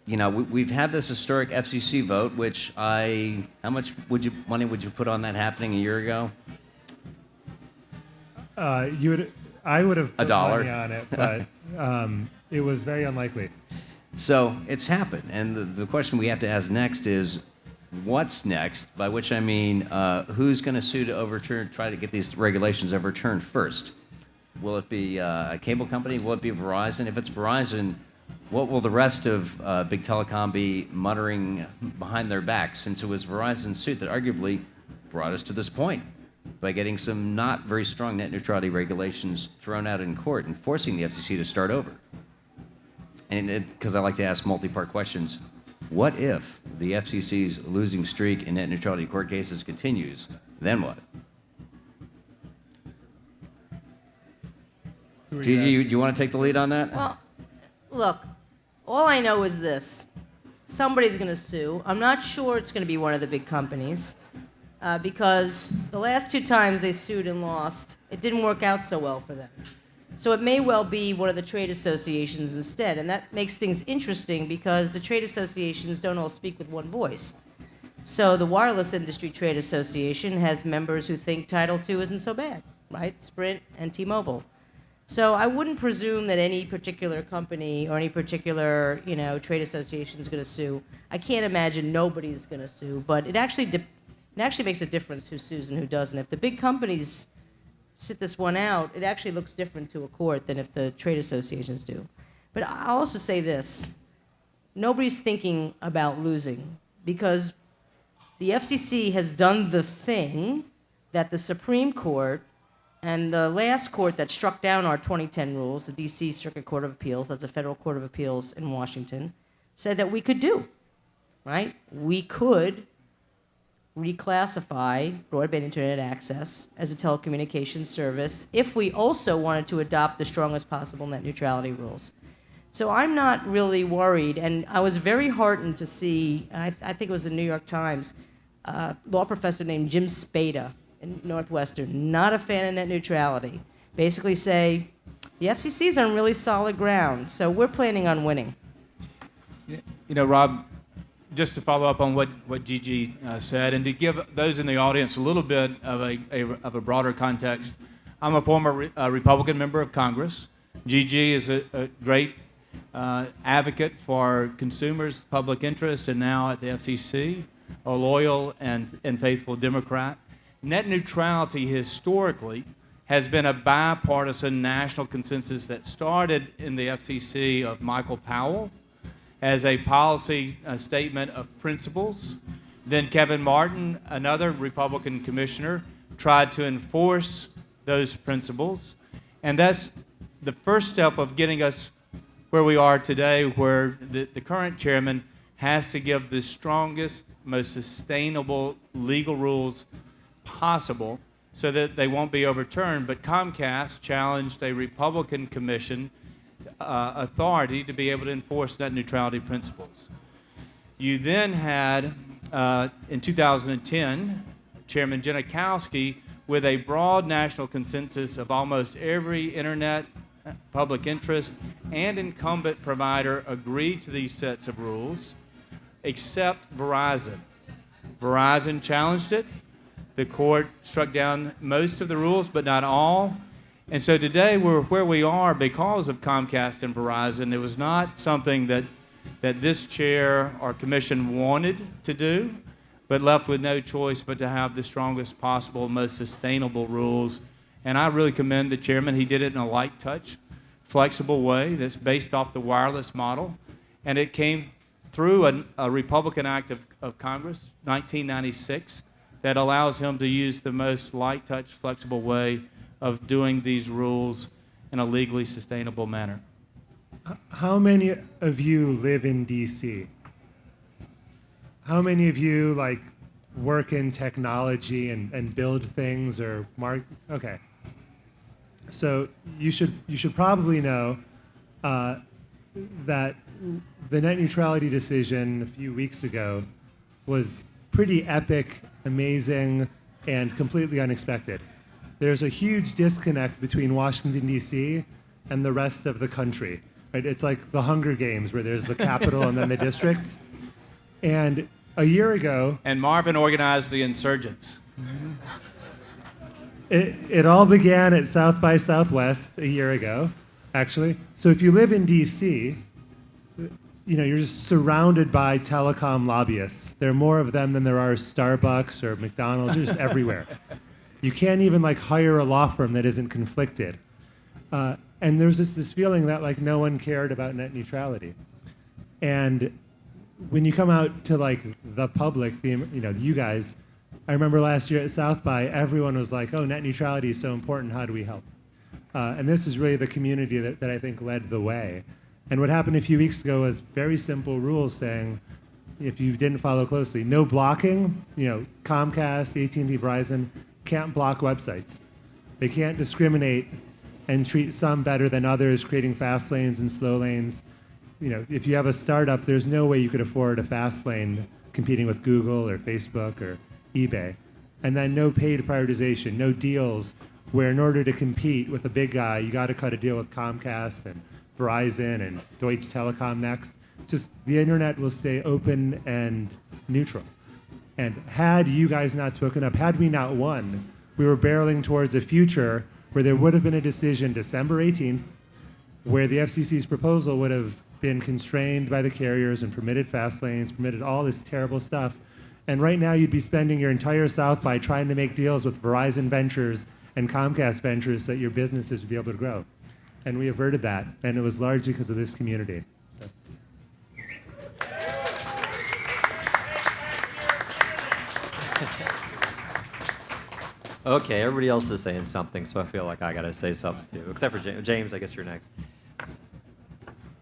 we've had this historic FCC vote, which how much money would you put on that happening a year ago? I would have put $1 money on it, but it was very unlikely. So it's happened, and the question we have to ask next is, what's next? By which I mean, who's going to sue to try to get these regulations overturned first? Will it be a cable company? Will it be Verizon? If it's Verizon, what will the rest of big telecom be muttering behind their backs? Since it was Verizon's suit that arguably brought us to this point by getting some not very strong net neutrality regulations thrown out in court and forcing the FCC to start over. And because I like to ask multi-part questions, what if the FCC's losing streak in net neutrality court cases continues? Then what? Gigi, do you want to take the lead on that? Well, look, all I know is this. Somebody's going to sue. I'm not sure it's going to be one of the big companies because the last 2 times they sued and lost, it didn't work out so well for them. So it may well be one of the trade associations instead, and that makes things interesting because the trade associations don't all speak with one voice. So the Wireless Industry Trade Association has members who think Title II isn't so bad, right? Sprint and T-Mobile. So I wouldn't presume that any particular company or any particular, trade association is going to sue. I can't imagine nobody's going to sue, but it actually makes a difference who sues and who doesn't. If the big companies sit this one out, it actually looks different to a court than if the trade associations do. But I'll also say this. Nobody's thinking about losing because the FCC has done the thing that the Supreme Court and the last court that struck down our 2010 rules, the D.C. Circuit Court of Appeals, that's a federal court of appeals in Washington, said that we could do, right? We could reclassify broadband internet access as a telecommunications service if we also wanted to adopt the strongest possible net neutrality rules. So I'm not really worried, and I was very heartened to see, I think it was the New York Times, a law professor named Jim Spada in Northwestern, not a fan of net neutrality, basically say, the FCC's on really solid ground, so we're planning on winning. Rob, just to follow up on what Gigi said, and to give those in the audience a little bit of a broader context, I'm a former Republican member of Congress. Gigi is a great advocate for consumers' public interest, and now at the FCC, a loyal and faithful Democrat. Net neutrality historically has been a bipartisan national consensus that started in the FCC of Michael Powell as a policy statement of principles. Then Kevin Martin, another Republican commissioner, tried to enforce those principles. And that's the first step of getting us where we are today, where the current chairman has to give the strongest, most sustainable legal rules possible so that they won't be overturned. But Comcast challenged a Republican commission authority to be able to enforce net neutrality principles. You then had, in 2010, Chairman Janikowski, with a broad national consensus of almost every internet public interest and incumbent provider agreed to these sets of rules, except Verizon. Verizon challenged it. The court struck down most of the rules, but not all. And so today we're where we are because of Comcast and Verizon. It was not something that this chair or commission wanted to do, but left with no choice but to have the strongest possible, most sustainable rules. And I really commend the chairman. He did it in a light touch, flexible way that's based off the wireless model. And it came through a Republican Act of Congress, 1996, that allows him to use the most light touch, flexible way of doing these rules in a legally sustainable manner. How many of you live in D.C.? How many of you work in technology and build things or okay. So you should probably know that the net neutrality decision a few weeks ago was pretty epic, amazing, and completely unexpected. There's a huge disconnect between Washington, D.C. and the rest of the country. right? It's like the Hunger Games where there's the capital and then the districts. And a year ago, And Marvin organized the insurgents. it all began at South by Southwest a year ago, actually. So if you live in DC, you're just surrounded by telecom lobbyists. There are more of them than there are Starbucks or McDonald's. They're just everywhere. You can't even hire a law firm that isn't conflicted. And there's this feeling that no one cared about net neutrality. And when you come out to the public, you guys, I remember last year at South by, everyone was like, oh, net neutrality is so important, how do we help? And this is really the community that I think led the way. And what happened a few weeks ago was very simple rules saying, if you didn't follow closely, no blocking. Comcast, AT&T, Verizon can't block websites. They can't discriminate and treat some better than others, creating fast lanes and slow lanes. If you have a startup, there's no way you could afford a fast lane competing with Google or Facebook or eBay. And then no paid prioritization, no deals where in order to compete with a big guy, you got to cut a deal with Comcast and Verizon and Deutsche Telekom next. Just the internet will stay open and neutral. And had you guys not spoken up, had we not won, we were barreling towards a future where there would have been a decision December 18th where the FCC's proposal would have been constrained by the carriers and permitted fast lanes, permitted all this terrible stuff. And right now you'd be spending your entire South by trying to make deals with Verizon Ventures and Comcast Ventures so that your businesses would be able to grow. And we averted that, and it was largely because of this community. So. Okay, everybody else is saying something, so I feel like I got to say something too, except for James. James, I guess you're next.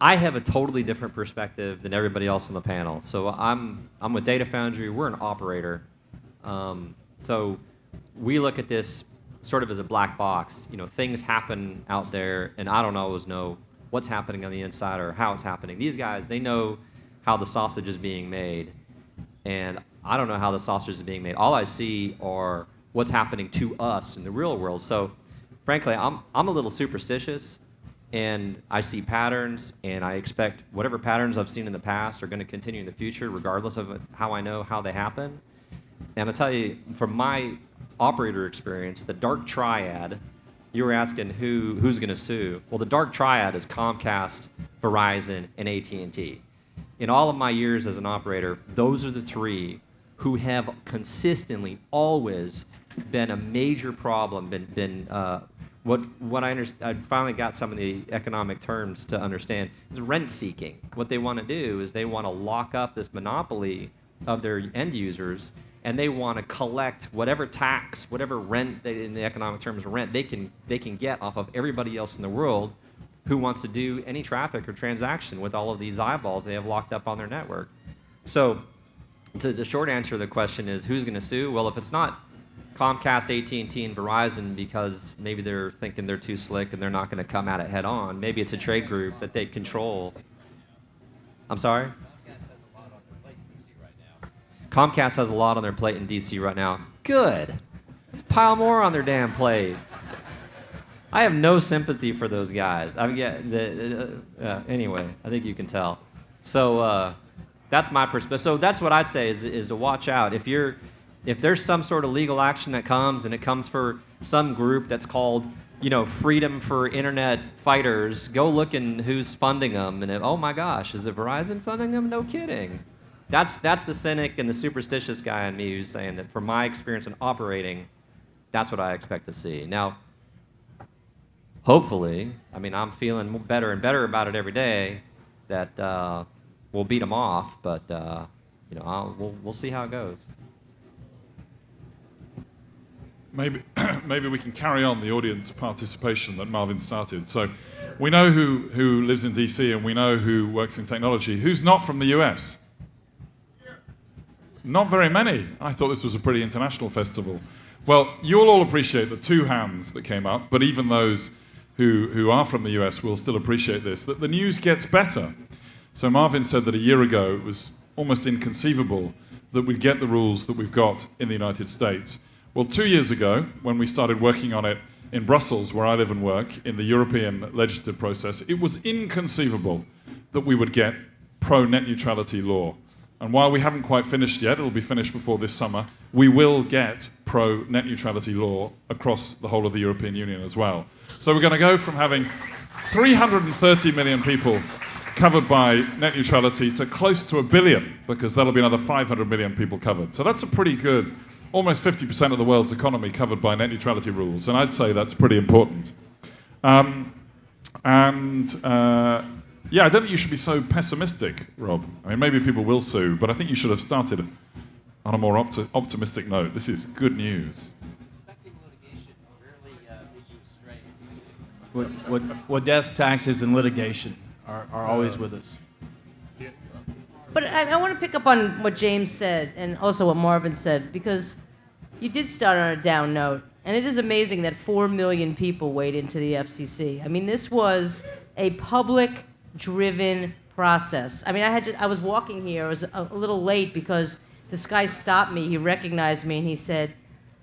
I have a totally different perspective than everybody else on the panel. So I'm with Data Foundry. We're an operator. So we look at this sort of as a black box. Things happen out there, and I don't always know what's happening on the inside or how it's happening. These guys, they know how the sausage is being made, and I don't know how the sausage is being made. All I see are what's happening to us in the real world. So frankly, I'm a little superstitious, and I see patterns, and I expect whatever patterns I've seen in the past are going to continue in the future, regardless of how I know how they happen. And I'll tell you, from my operator experience, the dark triad, you were asking who's going to sue. Well, the dark triad is Comcast, Verizon, and AT&T. In all of my years as an operator, those are the three who have consistently always been a major problem, what I finally got some of the economic terms to understand is rent seeking. What they want to do is they want to lock up this monopoly of their end users, and they want to collect whatever tax, whatever rent, in the economic terms of rent, they can get off of everybody else in the world who wants to do any traffic or transaction with all of these eyeballs they have locked up on their network. So the short answer to the question is, who's going to sue? Well, if it's not Comcast, AT&T, and Verizon because maybe they're thinking they're too slick and they're not going to come at it head on, maybe it's a trade group that they control. I'm sorry? Comcast has a lot on their plate in DC right now. Good. Let's pile more on their damn plate. I have no sympathy for those guys. Anyway, I think you can tell. So that's my perspective. So that's what I'd say is to watch out. If there's some sort of legal action that comes, and it comes for some group that's called, Freedom for Internet Fighters, go look in who's funding them. And oh my gosh, is it Verizon funding them? No kidding. That's the cynic and the superstitious guy in me who's saying that from my experience in operating, that's what I expect to see. Now, hopefully, I'm feeling better and better about it every day, that we'll beat them off, but we'll see how it goes. Maybe we can carry on the audience participation that Marvin started. So we know who lives in DC, and we know who works in technology. Who's not from the US? Not very many. I thought this was a pretty international festival. Well, you'll all appreciate the two hands that came up, but even those who are from the US will still appreciate this, that the news gets better. So Marvin said that a year ago it was almost inconceivable that we'd get the rules that we've got in the United States. Well, 2 years ago, when we started working on it in Brussels, where I live and work, in the European legislative process, it was inconceivable that we would get pro-net neutrality law. And while we haven't quite finished yet, it'll be finished before this summer, we will get pro-net neutrality law across the whole of the European Union as well. So we're going to go from having 330 million people covered by net neutrality to close to 1 billion, because that'll be another 500 million people covered. So that's a pretty good, almost 50% of the world's economy covered by net neutrality rules, and I'd say that's pretty important. Yeah, I don't think you should be so pessimistic, Rob. I mean, maybe people will sue, but I think you should have started on a more optimistic note. This is good news. Expecting litigation rarely leads you astray. What death, taxes, and litigation are always with us. But I want to pick up on what James said and also what Marvin said, because you did start on a down note. And it is amazing that 4 million people weighed into the FCC. I mean, this was a public-driven process. I mean, I was walking here. I was a little late because this guy stopped me. He recognized me, and he said,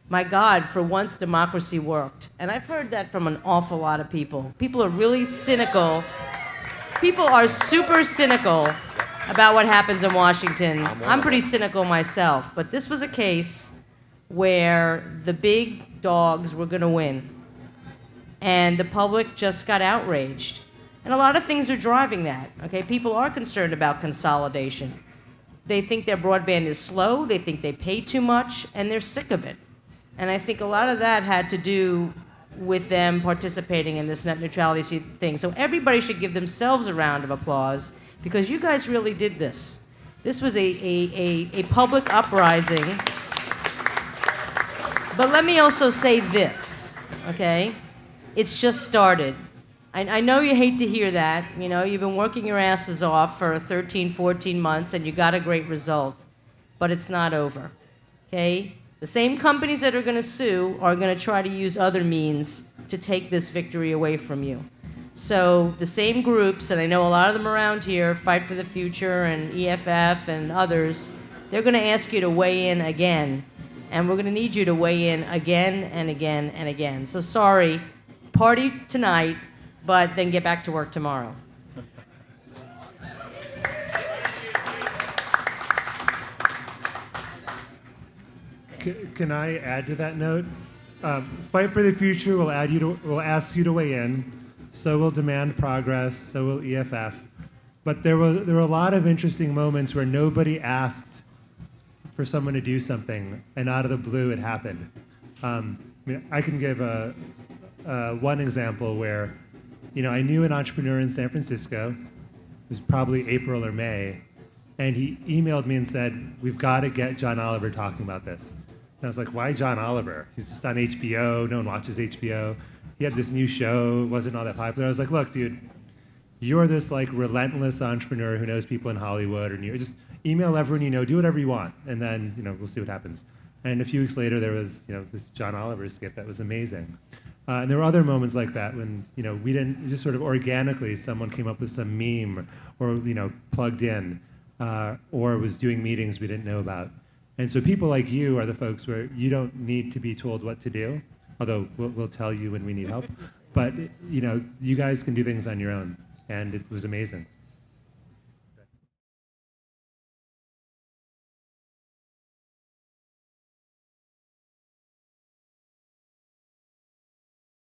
"My God, for once democracy worked." And I've heard that from an awful lot of people. People are really cynical. People are super cynical about what happens in Washington. I'm pretty cynical myself, but this was a case where the big dogs were going to win, and the public just got outraged. And a lot of things are driving that, okay? People are concerned about consolidation. They think their broadband is slow, they think they pay too much, and they're sick of it. And I think a lot of that had to do with them participating in this net neutrality thing. So everybody should give themselves a round of applause, because you guys really did this. This was a public uprising. But let me also say this, okay? It's just started. I know you hate to hear that. You know, you've been working your asses off for 13, 14 months, and you got a great result. But it's not over, okay? The same companies that are going to sue are going to try to use other means to take this victory away from you. So the same groups, and I know a lot of them around here, Fight for the Future and EFF and others, they're going to ask you to weigh in again. And we're going to need you to weigh in again and again and again. So sorry, party tonight, but then get back to work tomorrow. Can I add to that note? Fight for the Future will ask you to weigh in. So will Demand Progress. So will EFF. But there were a lot of interesting moments where nobody asked for someone to do something, and out of the blue it happened. I mean, I can give one example where, you know, I knew an entrepreneur in San Francisco. It was probably April or May, and he emailed me and said, "We've got to get John Oliver talking about this." And I was like, "Why John Oliver? He's just on HBO. No one watches HBO. He had this new show. It wasn't all that popular." I was like, "Look, dude, you're this like relentless entrepreneur who knows people in Hollywood, and you just email everyone you know, do whatever you want, and then, you know, we'll see what happens." And a few weeks later, there was, you know, this John Oliver skit that was amazing. And there were other moments like that when, you know, we didn't, just sort of organically, someone came up with some meme or, you know, plugged in or was doing meetings we didn't know about. And so people like you are the folks where you don't need to be told what to do, although we'll tell you when we need help. But, you know, you guys can do things on your own, and it was amazing.